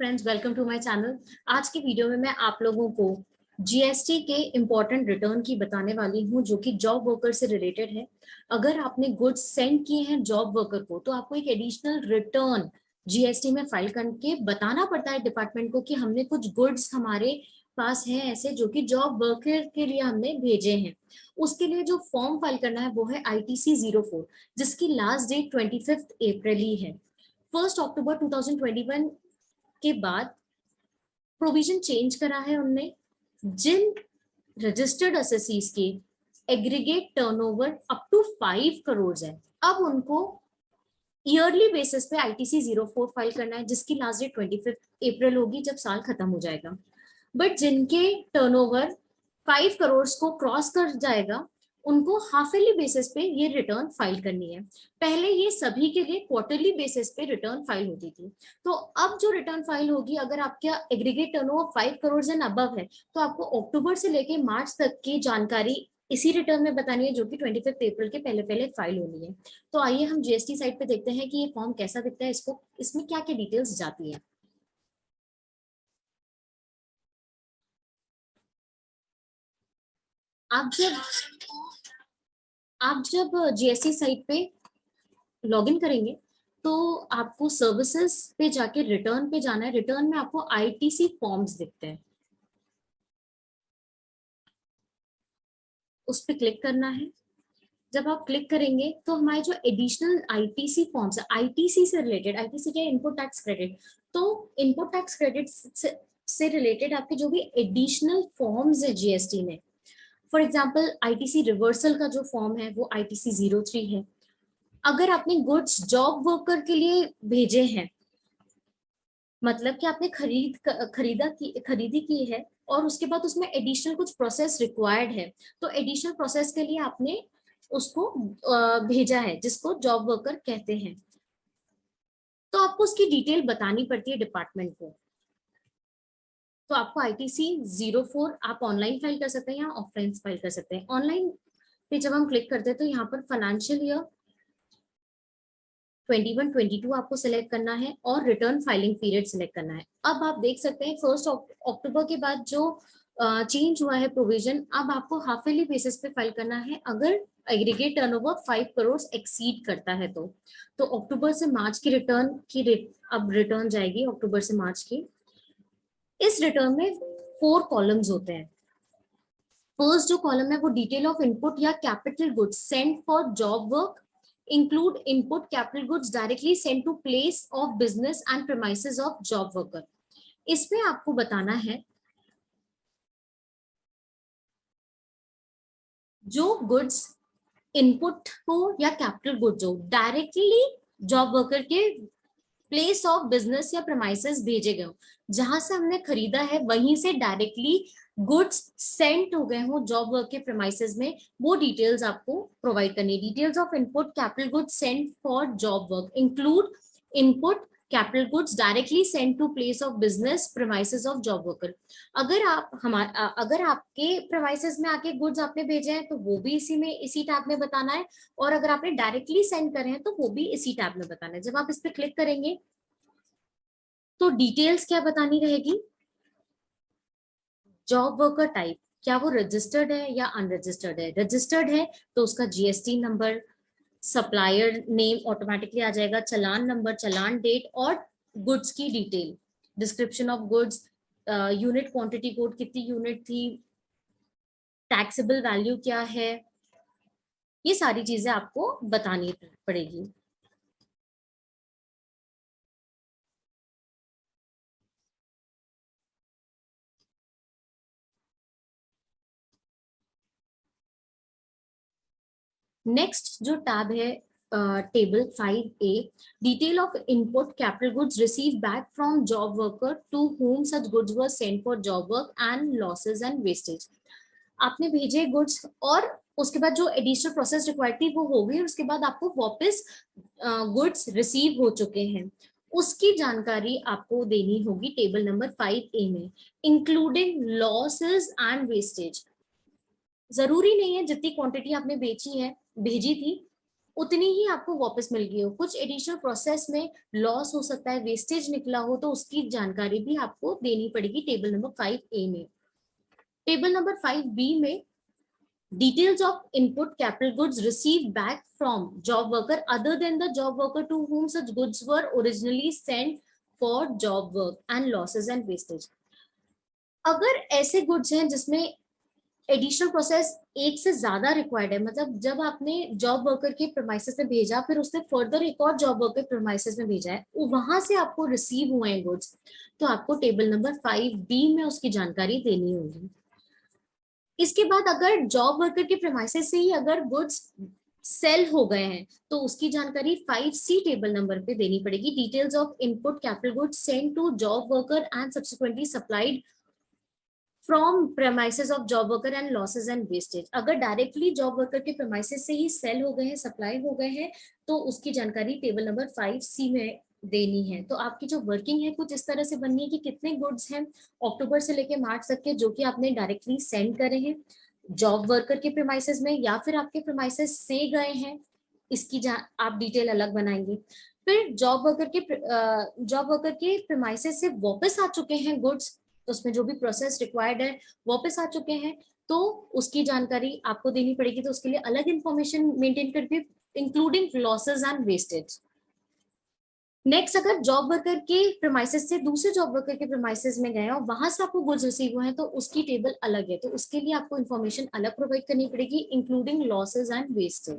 Friends, welcome to my channel. आज की video में मैं आप लोगों को जीएसटी के इम्पोर्टेंट रिटर्न की बताने वाली हूँ जो कि जॉब वर्कर से रिलेटेड है। अगर आपने गुड्स सेंड किए हैं जॉब वर्कर को तो आपको एक एडिशनल रिटर्न जीएसटी में फाइल करके बताना पड़ता है डिपार्टमेंट को कि हमने कुछ गुड्स हमारे पास है ऐसे जो कि जॉब वर्कर के लिए हमने भेजे हैं। उसके लिए जो फॉर्म फाइल करना है वो है ITC 04, जिसकी लास्ट डेट 25 अप्रैल ही है। 1 अक्टूबर 2021 के बाद प्रोविजन चेंज करा है उनने। जिन रजिस्टर्ड असेसीज के aggregate turnover up to 5 crore है, अब उनको ईयरली बेसिस पे ITC 04 फाइल करना है, जिसकी लास्ट डेट 25 अप्रैल होगी जब साल खत्म हो जाएगा। बट जिनके टर्नओवर 5 करोड़ को क्रॉस कर जाएगा उनको हाफ ईयरली बेसिस पे ये रिटर्न फाइल करनी है। पहले ये सभी के लिए क्वार्टरली बेसिस पे रिटर्न फाइल होती थी। तो अब जो रिटर्न फाइल होगी, अगर आपका aggregate turnover 5 crore and above है तो आपको अक्टूबर से लेके मार्च तक की जानकारी इसी रिटर्न में बतानी है, जो कि 25 अप्रैल के पहले पहले फाइल होनी है। तो आइए हम जीएसटी साइट पे देखते हैं कि ये फॉर्म कैसा दिखता है, इसमें क्या क्या डिटेल्स जाती है। आप जब जीएसटी साइट पे लॉगिन करेंगे तो आपको सर्विसेज पे जाके रिटर्न पे जाना है। रिटर्न में आपको आईटीसी फॉर्म्स दिखते हैं, उस पर क्लिक करना है। जब आप क्लिक करेंगे तो हमारे जो एडिशनल आईटीसी फॉर्म्स है, आईटीसी से रिलेटेड, आईटीसी क्या है, इनपुट टैक्स क्रेडिट। तो इनपुट टैक्स क्रेडिट से रिलेटेड आपके जो भी एडिशनल फॉर्म्स है जीएसटी में, फॉर एग्जाम्पल आईटीसी रिवर्सल का जो फॉर्म है वो ITC 03 है। अगर आपने गुड्स जॉब वर्कर के लिए भेजे हैं, मतलब कि आपने खरीदी की है और उसके बाद उसमें एडिशनल कुछ प्रोसेस रिक्वायर्ड है, तो एडिशनल प्रोसेस के लिए आपने उसको भेजा है, जिसको जॉब वर्कर कहते हैं। तो आपको उसकी डिटेल बतानी पड़ती है डिपार्टमेंट को। तो आपको ITC 04 आप ऑनलाइन फाइल कर सकते हैं या ऑफलाइन फाइल कर सकते हैं। ऑनलाइन पे जब हम क्लिक करते हैं तो यहाँ पर फाइनेंशियल ईयर 21-22 आपको सिलेक्ट करना है और रिटर्न फाइलिंग पीरियड सिलेक्ट करना है। अब आप देख सकते हैं 1 अक्टूबर के बाद जो चेंज हुआ है प्रोविजन, अब आपको हाफ ईयरली बेसिस पे फाइल करना है अगर एग्रीगेट टर्नओवर 5 करोड़ एक्सीड करता है तो अक्टूबर से मार्च की रिटर्न की अब रिटर्न जाएगी अक्टूबर से मार्च की। इस रिटर्न में 4 कॉलम्स होते हैं। फर्स्ट जो कॉलम है वो डिटेल ऑफ इनपुट या capital goods sent for job work, include input capital goods directly sent to place of business and premises of job worker। इसमें आपको बताना है जो गुड्स इनपुट हो या कैपिटल गुड्स हो डायरेक्टली जॉब वर्कर के प्लेस ऑफ बिजनेस या प्रेमाइसेस भेजे गए हो, जहां से हमने खरीदा है वहीं से डायरेक्टली गुड्स सेंट हो गए हो जॉब वर्क के प्रेमाइसेस में, वो डिटेल्स आपको प्रोवाइड करनी है। Details of input capital goods sent for job work include input capital goods directly sent to place of business premises of job worker. अगर आपके प्रेमाइसेस में आके गुड्स आपने भेजे हैं तो वो भी इसी टैब में बताना है, और अगर आपने डायरेक्टली सेंड करे हैं तो वो भी इसी टैब में बताना है। जब आप इस पर क्लिक करेंगे तो डिटेल्स क्या बतानी रहेगी, जॉब वर्कर टाइप, क्या वो रजिस्टर्ड है या अनरजिस्टर्ड है। रजिस्टर्ड है तो उसका GST number, supplier name automatically आ जाएगा, चालान नंबर, चालान डेट और गुड्स की detail, description of goods, unit quantity code कितनी यूनिट थी, टैक्सेबल वैल्यू क्या है, ये सारी चीजें आपको बतानी पड़ेगी। नेक्स्ट जो टैब है table 5A, detail of input capital goods receive back from job worker to home such goods were sent for job work and losses and wastage. आपने भेजे गुड्स और उसके बाद जो एडिशनल प्रोसेस रिक्वायर्ड थी वो हो गई, और उसके बाद आपको वापस गुड्स रिसीव हो चुके हैं, उसकी जानकारी आपको देनी होगी टेबल नंबर 5A में, इंक्लूडिंग लॉसेज एंड वेस्टेज। जरूरी नहीं है जितनी क्वांटिटी आपने भेजी थी उतनी ही आपको वापस मिल गई हो। कुछ एडिशनल प्रोसेस में लॉस हो सकता है, वेस्टेज निकला हो, तो उसकी जानकारी भी आपको देनी पड़ेगी टेबल नंबर 5A में। टेबल नंबर 5B में details of input capital goods received back from job worker other than the job worker to whom such goods were originally sent for job work and losses and wastage। अगर ऐसे goods हैं जिसमें additional process एक से ज्यादा required है, मतलब जब आपने जॉब वर्कर के प्रेमाइसेस में भेजा, फिर उसने फर्दर एक और जॉब वर्कर प्रेमाइसेस में भेजा है, वहां से आपको रिसीव हुए हैं गुड्स, तो आपको टेबल नंबर 5B में उसकी जानकारी देनी होगी। इसके बाद अगर जॉब वर्कर के प्रेमाइसेस से ही अगर गुड्स सेल हो गए हैं, तो उसकी जानकारी 5C टेबल नंबर पे देनी पड़ेगी। Details of input capital goods send to job worker and subsequently supplied from premises of job worker and losses and wastage. अगर डायरेक्टली जॉब वर्कर के प्रेमाइसेस से ही सेल हो गए हैं, सप्लाई हो गए हैं, तो उसकी जानकारी टेबल नंबर 5C में देनी है। तो आपकी जो वर्किंग है कुछ इस तरह से बननी है कि कितने गुड्स हैं अक्टूबर से लेके मार्च तक के जो कि आपने डायरेक्टली सेंड करे हैं जॉब वर्कर के प्रेमाइसेस में, या फिर आपके प्रेमाइसेस से गए हैं, इसकी आप डिटेल अलग बनाएंगे। फिर जॉब वर्कर के प्रेमाइसेस से वापस आ चुके हैं गुड्स, तो उसमें जो भी प्रोसेस रिक्वायर्ड है वापस आ चुके हैं, तो उसकी जानकारी आपको देनी पड़ेगी। तो उसके लिए अलग इंफॉर्मेशन मेंटेन करके including losses and wastage. Next, अगर जॉब वर्कर के प्रेमाइसेस से दूसरे जॉब वर्कर के प्रेमाइसेस में गए और वहां से आपको गुड्स रिसीव हुए हैं, तो उसकी टेबल अलग है, तो उसके लिए आपको इन्फॉर्मेशन अलग प्रोवाइड करनी पड़ेगी including losses and wastage.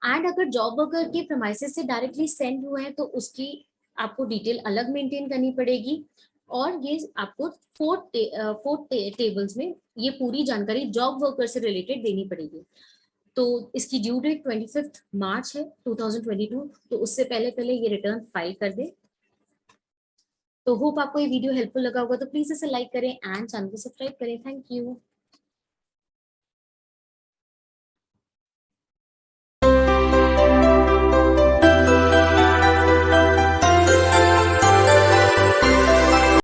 And अगर जॉब वर्कर के प्रेमाइसेस से डायरेक्टली सेंड हुए हैं, तो उसकी आपको डिटेल अलग मेंटेन करनी पड़ेगी, और ये आपको फोर्थ टेबल्स में ये पूरी जानकारी जॉब वर्कर से रिलेटेड देनी पड़ेगी। तो इसकी ड्यू डेट 25 मार्च है 2022, तो उससे पहले पहले ये रिटर्न फाइल कर दे। तो होप आपको ये वीडियो हेल्पफुल लगा होगा, तो प्लीज इसे लाइक करें एंड चैनल को सब्सक्राइब करें। Thank you.